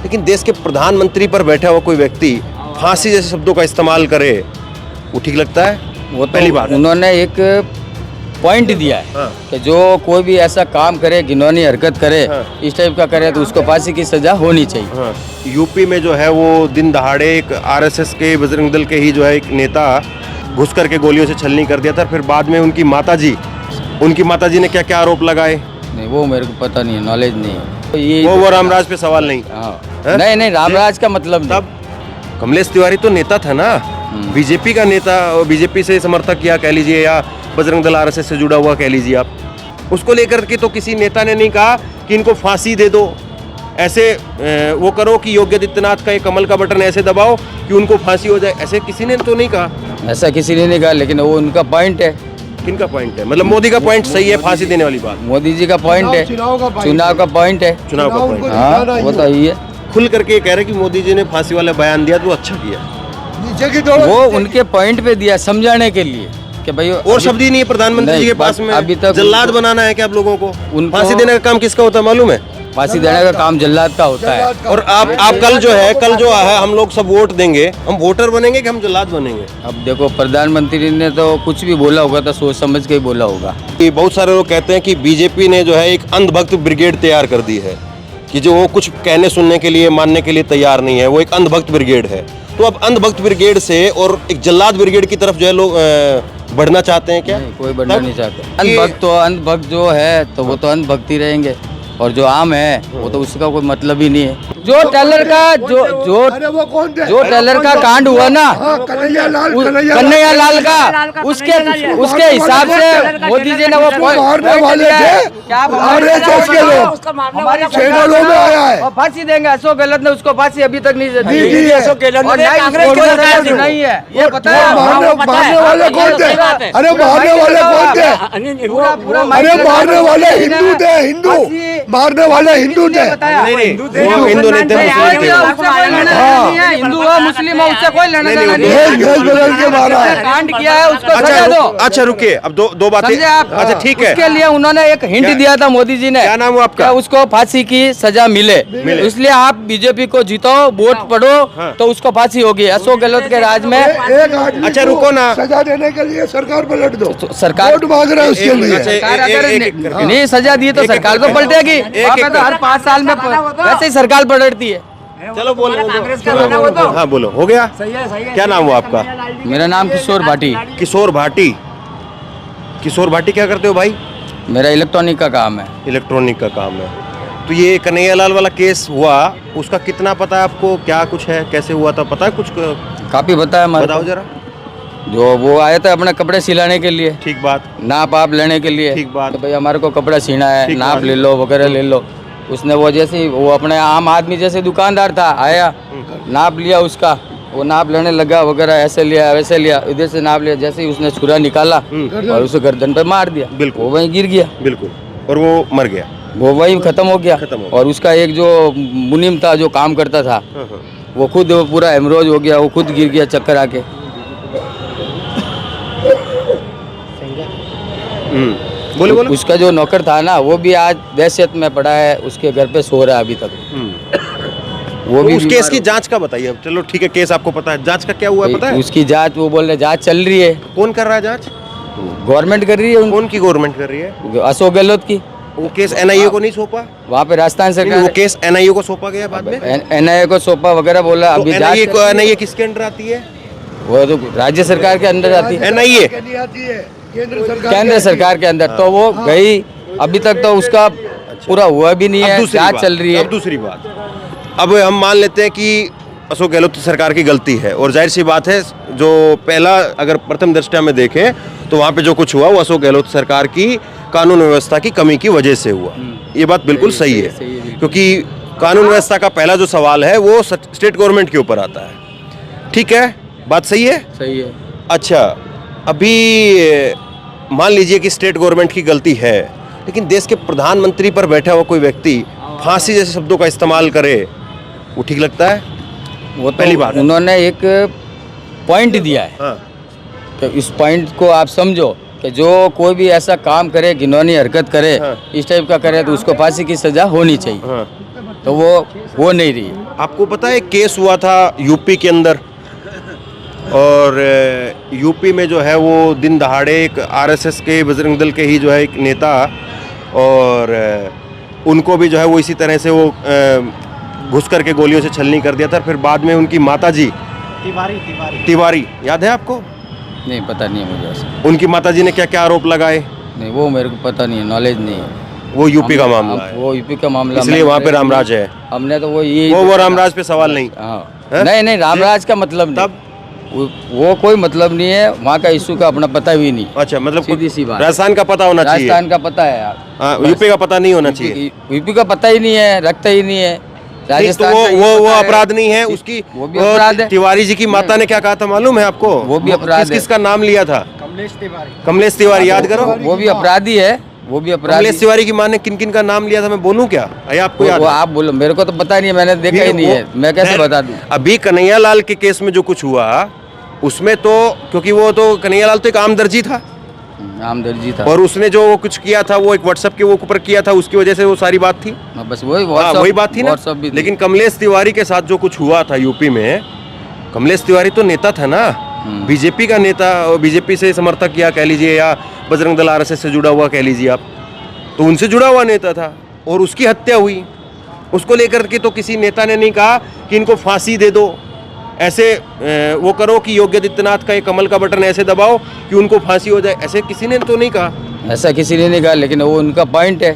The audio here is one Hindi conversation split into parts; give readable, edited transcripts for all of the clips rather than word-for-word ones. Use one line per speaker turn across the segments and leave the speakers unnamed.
लेकिन देश के प्रधानमंत्री पर बैठा हुआ कोई व्यक्ति फांसी जैसे शब्दों का इस्तेमाल करे, वो ठीक लगता है?
वो तो
पहली बात
उन्होंने एक पॉइंट दिया है
हाँ।
कि जो कोई भी ऐसा काम करे, घिनौनी हरकत करे,
हाँ।
इस टाइप का करे तो उसको फांसी की सजा होनी चाहिए।
हाँ। यूपी में जो है वो दिन दहाड़े एक आरएसएस के बजरंग दल के ही जो है एक नेता घुस करके गोलियों से छलनी कर दिया था। फिर बाद में उनकी माताजी ने क्या क्या आरोप लगाए?
नहीं, वो मेरे को पता नहीं है, नॉलेज नहीं है। तो ये
वो रामराज पे सवाल नहीं।
हाँ।
है?
नहीं, रामराज का मतलब
तब कमलेश तिवारी तो नेता था ना, बीजेपी का नेता, और बीजेपी से समर्थक किया कह लीजिए, या बजरंग दल आरएसएस से जुड़ा हुआ कह लीजिए आप, उसको लेकर के तो किसी नेता ने नहीं कहा कि इनको फांसी दे दो, ऐसे वो करो कि योगी आदित्यनाथ का ये कमल का बटन ऐसे दबाओ कि उनको फांसी हो जाए, ऐसे किसी ने तो नहीं कहा।
ऐसा किसी ने नहीं कहा, लेकिन वो उनका पॉइंट है।
किनका पॉइंट है? मतलब मोदी का पॉइंट सही है, फांसी देने वाली बात।
मोदी जी का पॉइंट है, चुनाव का पॉइंट है।
चुनाव का पॉइंट
हाँ, वो तो यही है।
खुल करके कह रहे कि मोदी जी ने फांसी वाला बयान दिया तो अच्छा किया।
वो उनके पॉइंट पे दिया समझाने के लिए कि भाई
और शब्द ही नहीं है प्रधानमंत्री जी के पास में।
अभी तक
जल्लाद बनाना है क्या आप लोगों को?
उनको
फांसी देने का काम किसका होता है मालूम है?
फांसी देने का काम जल्लाद का होता है।
और आप कल जो है हम लोग सब वोट देंगे, हम वोटर बनेंगे कि हम जल्लाद बनेंगे?
अब देखो, प्रधानमंत्री ने तो कुछ भी बोला होगा तो सोच समझ के ही बोला होगा।
बहुत सारे लोग कहते हैं कि बीजेपी ने जो है एक अंधभक्त ब्रिगेड तैयार कर दी है, कि जो वो कुछ कहने सुनने के लिए, मानने के लिए तैयार नहीं है, वो एक अंधभक्त ब्रिगेड है। तो अब अंधभक्त ब्रिगेड से और एक जल्लाद ब्रिगेड की तरफ जो है लोग बढ़ना चाहते हैं क्या?
नहीं, कोई बढ़ना नहीं चाहता। अंधभक्त जो है तो वो तो अंधभक्त ही रहेंगे, और जो आम है वो तो उसका कोई मतलब ही नहीं है। जो टेलर का कांड हुआ ना, कन्हैया लाल का, उसके हिसाब से मोदी जी ने वो
मारने वाले थे, हमारे चैनलों में आया है।
फांसी देंगे। अशोक गहलोत ने उसको फांसी अभी तक नहीं
दी। अशोक गहलोत
नहीं है, ये पता है।
मारने वाले कौन थे? अरे मारने वाले कौन थे? अरे मारने वाले हिंदू थे, मारने वाले हिंदू थे।
हिंदू नहीं थे,
हिंदू हो मुस्लिम हो उससे कोई लेना देना नहीं है।
बदल के मारा है।
कांड किया है उसको सजा दो।
अच्छा रुकिए, अब दो बातें। अच्छा ठीक है,
उसके लिए उन्होंने एक हिंट दिया था मोदी जी ने।
क्या नाम है आपका?
उसको फांसी की सजा मिले, इसलिए आप बीजेपी को जीतो, वोट पढ़ो तो उसको फांसी होगी। अशोक गहलोत के राज में
एक आदमी
अच्छा रुको ना,
सजा देने के लिए सरकार पलट दो।
सरकार
वोट मांग रहा है उसके लिए।
सरकार अगर नहीं सजा दी तो सरकार तो पलटेगी। तो हर 5 साल में वैसे ही सरकार पलटती है।
चलो बोलो। हाँ बोलो, हो गया? क्या नाम हुआ आपका?
मेरा नाम किशोर भाटी।
किशोर भाटी क्या करते हो भाई?
मेरा इलेक्ट्रॉनिक का काम है।
इलेक्ट्रॉनिक का काम है। तो ये कन्हैया लाल वाला केस हुआ, उसका कितना पता है आपको? क्या कुछ है, कैसे हुआ था, पता है कुछ?
काफी पता है हमारे।
बताओ जरा।
जो वो आए थे अपने कपड़े सिलाने के लिए,
ठीक बात,
नाप आप लेने के लिए,
ठीक बात,
तो भाई हमारे को कपड़ा सीना है, नाप ले लो वगैरह ले लो। उसने वो जैसे वो अपने आम आदमी जैसे दुकानदार था, आया नाप लिया उसका, वो नाप लेने लगा वगैरह, ऐसे लिया वैसे लिया, इधर से नाप लिया, जैसे ही उसने छुरा निकाला और उसे गर्दन पे मार दिया।
बिल्कुल,
वो वहीं गिर गया।
बिल्कुल, और वो मर गया,
वो वहीं खत्म हो गया। और उसका एक जो मुनीम था जो काम करता था, वो खुद पूरा हेमरोज हो गया, वो खुद गिर गया चक्कर आके।
बोले बोले।
उसका जो नौकर था ना, वो भी आज दहशत में पड़ा है, उसके घर पे सो रहा है अभी तक। वो भी
उस केस की जांच का बताइए। चलो ठीक है, केस आपको पता है, जांच का क्या हुआ है पता है?
उसकी जांच, वो बोल रहे जांच चल रही है।
कौन कर रहा है जांच?
गवर्नमेंट कर रही है।
कौन की गवर्नमेंट कर रही है?
अशोक गहलोत की।
वो केस एनआईए को नहीं सौंपा?
वहाँ पे राजस्थान सरकार,
वो केस एनआईए को सौंपा गया बाद में?
एनआईए को सौंपा वगैरह बोला।
तो
अभी
एनआईए किसके अंडर आती है?
वो तो राज्य सरकार के अंदर आती है।
एनआईए
केंद्र
सरकार के अंदर। तो वो गई, अभी तक तो उसका पूरा हुआ भी नहीं है, जांच चल रही है।
अब दूसरी बात, अब हम मान लेते हैं कि अशोक गहलोत सरकार की गलती है, और जाहिर सी बात है, जो पहला अगर प्रथम दृष्टया में देखें तो वहाँ पे जो कुछ हुआ वो अशोक गहलोत सरकार की कानून व्यवस्था की कमी की वजह से हुआ। ये बात बिल्कुल सही है, क्योंकि कानून व्यवस्था का पहला जो सवाल है वो स्टेट गवर्नमेंट के ऊपर आता है। ठीक है, बात सही है?
सही है।
अच्छा, अभी मान लीजिए कि स्टेट गवर्नमेंट की गलती है, लेकिन देश के प्रधानमंत्री पर बैठा हुआ कोई व्यक्ति फांसी जैसे शब्दों का इस्तेमाल करे, वो ठीक लगता है?
वो तो
पहली बात
उन्होंने एक पॉइंट दिया है।
हाँ।
तो इस पॉइंट को आप समझो कि जो कोई भी ऐसा काम करे, घिनौनी हरकत करे,
हाँ।
इस टाइप का करे तो उसको फांसी की सजा होनी चाहिए।
हाँ।
तो वो नहीं रही है।
आपको पता है केस हुआ था यूपी के अंदर, और यूपी में जो है वो दिन दहाड़े एक आरएसएस के बजरंग दल के ही जो है एक नेता, और उनको भी जो है वो इसी तरह से वो घुस करके गोलियों से छलनी कर दिया था। फिर बाद में उनकी माताजी तिवारी याद है आपको?
नहीं पता नहीं है मुझे ऐसा।
उनकी माताजी ने क्या क्या आरोप लगाए?
नहीं वो मेरे को पता नहीं है, नॉलेज नहीं है।
वो यूपी का मामला है,
वो यूपी का मामला,
इसलिए वहाँ पे रामराज है।
हमने तो वो ये
वो रामराज पे सवाल नहीं।
हाँ नहीं रामराज का मतलब नहीं,
तब
वो कोई मतलब नहीं है, वहाँ का इशू का अपना पता भी नहीं।
अच्छा, मतलब
सीधी सी बात,
राजस्थान का पता होना चाहिए,
राजस्थान का पता है यार,
हाँ, यूपी का पता नहीं होना चाहिए।
यूपी का पता ही नहीं है, रखता ही नहीं है।
तो
राजस्थान का ये
वो
पता है।
अपराध नहीं है उसकी?
वो भी अपराध है।
तिवारी जी की माता ने क्या कहा था मालूम है आपको?
वो भी अपराध है।
किसका नाम लिया था? कमलेश तिवारी, याद करो।
वो भी अपराधी है, वो भी अपराधी।
कमलेश तिवारी की मां ने किन किन का नाम लिया था, मैं बोलूं क्या? आपको याद
वो
है?
आप बोलो, मेरे को तो पता नहीं है, मैंने देखा ही नहीं है, मैं कैसे बता दूं?
अभी कन्हैयालाल के केस में जो कुछ हुआ उसमें तो, क्योंकि वो तो कन्हैयालाल तो एक आम दर्जी था,
आम दर्जी था,
और उसने जो कुछ किया था वो एक व्हाट्सएप के वो ऊपर किया था, उसकी वजह से वो सारी बात थी।
बस वही
वही बात थी ना। लेकिन कमलेश तिवारी के साथ जो कुछ हुआ था यूपी में, कमलेश तिवारी तो नेता था ना, बीजेपी का नेता, और बीजेपी से समर्थक या कह लीजिए, या बजरंग दल आरएसएस से जुड़ा हुआ कह लीजिए आप, तो उनसे जुड़ा हुआ नेता था, और उसकी हत्या हुई। उसको लेकर के तो किसी नेता ने नहीं कहा कि इनको फांसी दे दो, ऐसे वो करो कि योगी आदित्यनाथ का ये कमल का बटन ऐसे दबाओ कि उनको फांसी हो जाए, ऐसे किसी ने तो नहीं कहा।
ऐसा किसी ने नहीं कहा, लेकिन वो उनका पॉइंट है।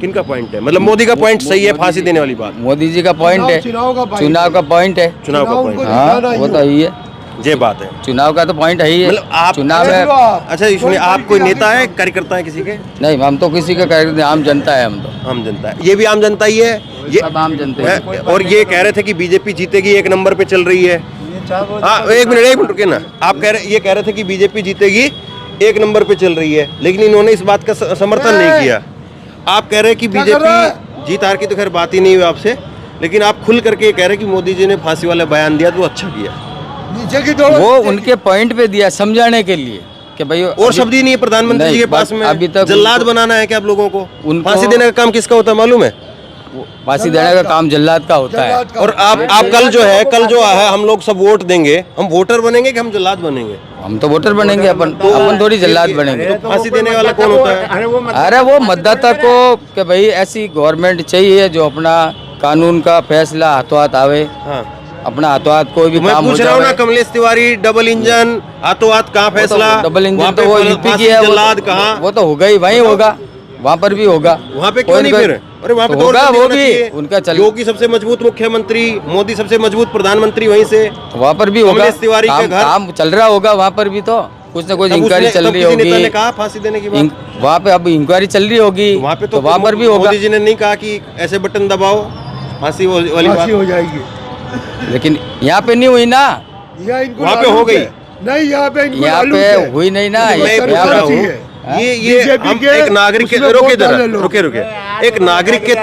किनका पॉइंट है? मतलब मोदी का पॉइंट सही है, फांसी देने वाली बात।
मोदी जी का पॉइंट है, चुनाव का पॉइंट है,
चुनाव का पॉइंट,
हाँ वो तो ही है,
ये बात है।
चुनाव का तो पॉइंट है ही है।
मतलब आप
चुनाव है।
अच्छा सुनिए, आप कोई नेता है, कार्यकर्ता है किसी के?
नहीं, हम तो किसी का कार्यकर्ता, आम जनता है हम तो।
आम जनता है, ये भी आम जनता ही है, ये
सब आम जनता है।
और ये कह रहे थे कि बीजेपी जीतेगी, एक नंबर पे चल रही है। हाँ, एक मिनट रुकिए ना। आप ये कह रहे थे कि बीजेपी जीतेगी, एक नंबर पे चल रही है, लेकिन इन्होंने इस बात का समर्थन नहीं किया। आप कह रहे हैं कि बीजेपी जीत हार की तो खैर बात ही नहीं हुई आपसे, लेकिन आप खुल करके ये कह रहे हैं कि मोदी जी ने फांसी वाला बयान दिया तो अच्छा किया।
नीचे की तरफ
वो उनके पॉइंट पे दिया समझाने के लिए कि भाई,
और शब्द ही नहीं है प्रधानमंत्री जी के पास में।
अभी तक
जल्लाद बनाना है क्या आप लोगों को?
उनको
फांसी देने का काम किसका होता है मालूम है?
फांसी देने का काम जल्लाद का होता है।
और आप कल जो है हम लोग सब वोट देंगे, हम वोटर बनेंगे कि हम जल्लाद बनेंगे?
हम तो वोटर बनेंगे, अपन थोड़ी जल्लाद बनेंगे।
तो फांसी देने वाला कौन होता है?
अरे वो मतदाता को कि भाई ऐसी गवर्नमेंट चाहिए जो अपना कानून का फैसला हाथों हाथ आवे,
हाँ,
अपना हाथों हाथ कोई भी
मैं
काम हो
पूछ रहा हूँ ना,
जाए।
कमलेश तिवारी डबल इंजन हाथों हाथ कहाँ फैसला?
डबल इंजन
वहाँ
तो
पे
वो यूपी की है,
जल्लाद कहाँ?
वो तो होगा ही, वहीं होगा, वहाँ पर भी होगा।
वहाँ पे क्यों नहीं फिर? अरे वहाँ पे तो
होगा,
और
वो
होना
भी
चाहिए।
उनका चल,
योगी सबसे मजबूत मुख्यमंत्री, मोदी सबसे मजबूत प्रधानमंत्री, वहीं से
वहाँ पर भी होगा।
कमलेश तिवारी के घर
काम चल रहा होगा वहाँ पर भी, तो कुछ ना कुछ इंक्वायरी चल रही
किसी नेता ने
होगी
कहा फांसी देने की बात?
वहाँ पे अब इंक्वायरी चल रही होगी,
वहाँ पे
तो वहाँ पर भी होगा।
मोदी जी ने नहीं कहा कि ऐसे बटन दबाओ फांसी वाली बात
फांसी हो जाएगी।
लेकिन यहाँ पे नहीं हुई ना,
वहाँ पे हो गई
नहीं, यहाँ पे इनको
यहाँ
मालूम
पे
है।
हुई नहीं ना।
मैं
यहाँ
पूछ रहा
पे
हूँ, ये
बीजेपी
हम
के
एक नागरिक के
उसमें
रुके
वोट डाले
जरा,
लोग।
रुके एक नागरिक के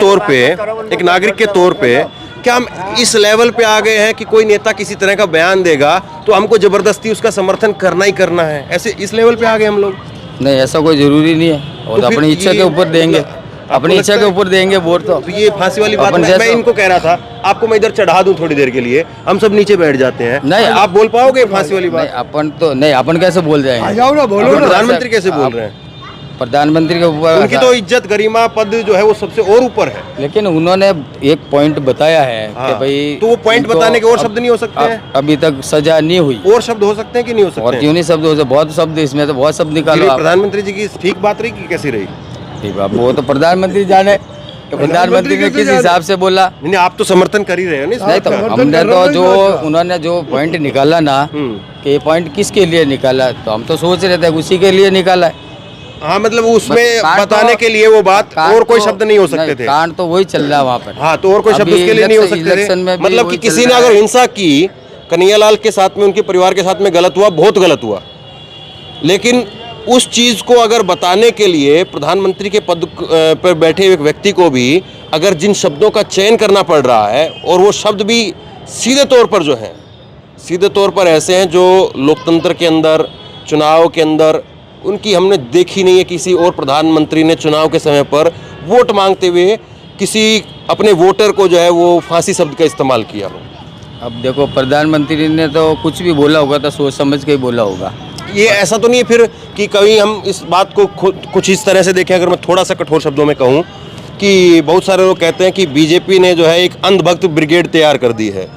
तौर पे क्या हम इस लेवल पे आ गए हैं कि कोई नेता किसी तरह का बयान देगा तो हमको जबरदस्ती उसका समर्थन करना ही करना है? ऐसे इस लेवल पे आ गए हम लोग।
नहीं, ऐसा कोई जरूरी नहीं है, और
तो फिर
अपनी इच्छा
ये-
के ऊपर देंगे,
आपको
अपनी इच्छा
लगता
के
है-
ऊपर देंगे वोट। तो
तो ये फांसी वाली बात
अपन
मैं
जैसा-
इनको कह रहा था, आपको मैं इधर चढ़ा दूं थोड़ी देर के लिए, हम सब नीचे बैठ जाते हैं,
नहीं,
आप बोल पाओगे फांसी वाली
नहीं,
बात?
अपन तो नहीं, अपन कैसे बोल
आ
जाएंगे?
जाओ ना, बोलो
तो
ना।
प्रधानमंत्री कैसे बोल रहे हैं?
प्रधानमंत्री के ऊपर
उनकी तो इज्जत गरिमा पद जो है वो सबसे और ऊपर है।
लेकिन उन्होंने एक पॉइंट बताया है
हाँ,
कि भाई,
तो वो पॉइंट
इनको
बताने के और
अब-
शब्द नहीं हो सकते हैं?
अभी तक सजा नहीं हुई।
और शब्द हो सकते हैं कि नहीं हो
और
सकते हैं?
क्यों नहीं शब्द हो सकते? बहुत शब्द इसमें, तो बहुत शब्द निकालो
फिर
आप।
प्रधानमंत्री जी की ठीक बात रही कि कैसी रही?
ठीक है, वो तो प्रधानमंत्री जाने, तो प्रधानमंत्री ने किस हिसाब से बोला।
नहीं, आप तो समर्थन कर ही रहे हो ना?
नहीं तो हमने तो जो उन्होंने जो पॉइंट निकाला ना, कि ये पॉइंट किसके लिए निकाला, तो हम तो सोच रहे थे उसी के लिए निकाला है।
हाँ, मतलब उसमें
कांड
बताने
तो-
के लिए वो बात
कांड
और कोई
तो-
शब्द नहीं हो सकते
नहीं,
थे।
कांड तो वही चल रहा है वहाँ पर।
हाँ, तो और कोई शब्द
अभी
उसके लिए नहीं हो
इलेक्शन
सकते
में
थे।
भी
मतलब कि
वही
किसी
चल
ने
रहा
अगर
है।
हिंसा की, कन्हैयालाल के साथ में, उनके परिवार के साथ में गलत हुआ, बहुत गलत हुआ, लेकिन उस चीज़ को अगर बताने के लिए प्रधानमंत्री के पद पर बैठे एक व्यक्ति को भी अगर जिन शब्दों का चयन करना पड़ रहा है, और वो शब्द भी सीधे तौर पर जो हैं, सीधे तौर पर ऐसे हैं जो लोकतंत्र के अंदर, चुनाव के अंदर उनकी हमने देखी नहीं है। किसी और प्रधानमंत्री ने चुनाव के समय पर वोट मांगते हुए किसी अपने वोटर को जो है वो फांसी शब्द का इस्तेमाल किया हो?
अब देखो, प्रधानमंत्री ने तो कुछ भी बोला होगा तो सोच समझ के ही बोला होगा।
ये ऐसा तो नहीं है फिर कि कभी हम इस बात को कुछ इस तरह से देखें, अगर मैं थोड़ा सा कठोर शब्दों में कहूँ कि बहुत सारे लोग कहते हैं कि बीजेपी ने जो है एक अंधभक्त ब्रिगेड तैयार कर दी है,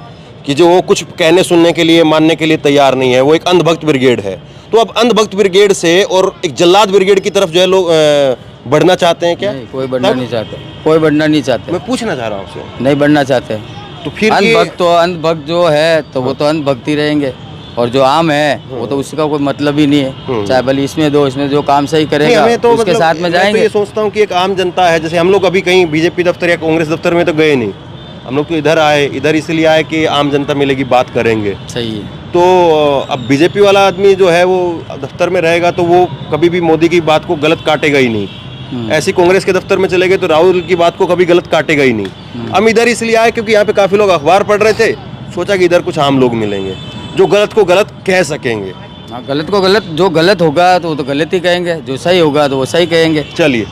कि जो वो कुछ कहने सुनने के लिए मानने के लिए तैयार नहीं है, वो एक अंधभक्त ब्रिगेड है। तो अब अंधभक्त ब्रिगेड से और एक जल्लाद ब्रिगेड की तरफ जो है लोग बढ़ना चाहते हैं क्या?
नहीं, कोई बढ़ना नहीं चाहते, कोई बढ़ना नहीं चाहते,
मैं पूछना चाह रहा हूँ आपसे।
नहीं बढ़ना चाहते।
तो फिर
अंधभक्त जो है तो वो तो अंधभक्त ही रहेंगे, और जो आम है वो तो उसका कोई मतलब ही नहीं है। चाहे भले इसमें दो, इसमें जो काम सही करेगा
तो
उसके
मतलब
साथ में
मैं
जाएंगे।
तो ये सोचता हूँ कि एक आम जनता है, जैसे हम लोग अभी कहीं बीजेपी दफ्तर या कांग्रेस दफ्तर में तो गए नहीं, हम लोग तो इधर आए, इधर इसलिए आए कि आम जनता मिलेगी, बात करेंगे।
सही है।
तो अब बीजेपी वाला आदमी जो है वो दफ्तर में रहेगा तो वो कभी भी मोदी की बात को गलत काटेगा ही नहीं। ऐसी कांग्रेस के दफ्तर में चले गए तो राहुल की बात को कभी गलत काटेगा ही नहीं। हम इधर इसलिए आए क्योंकि यहाँ पे काफी लोग अखबार पढ़ रहे थे, सोचा कि इधर कुछ आम लोग मिलेंगे जो गलत को गलत कह सकेंगे।
हाँ, गलत को गलत, जो गलत होगा तो वो तो गलत ही कहेंगे, जो सही होगा तो वो सही कहेंगे।
चलिए।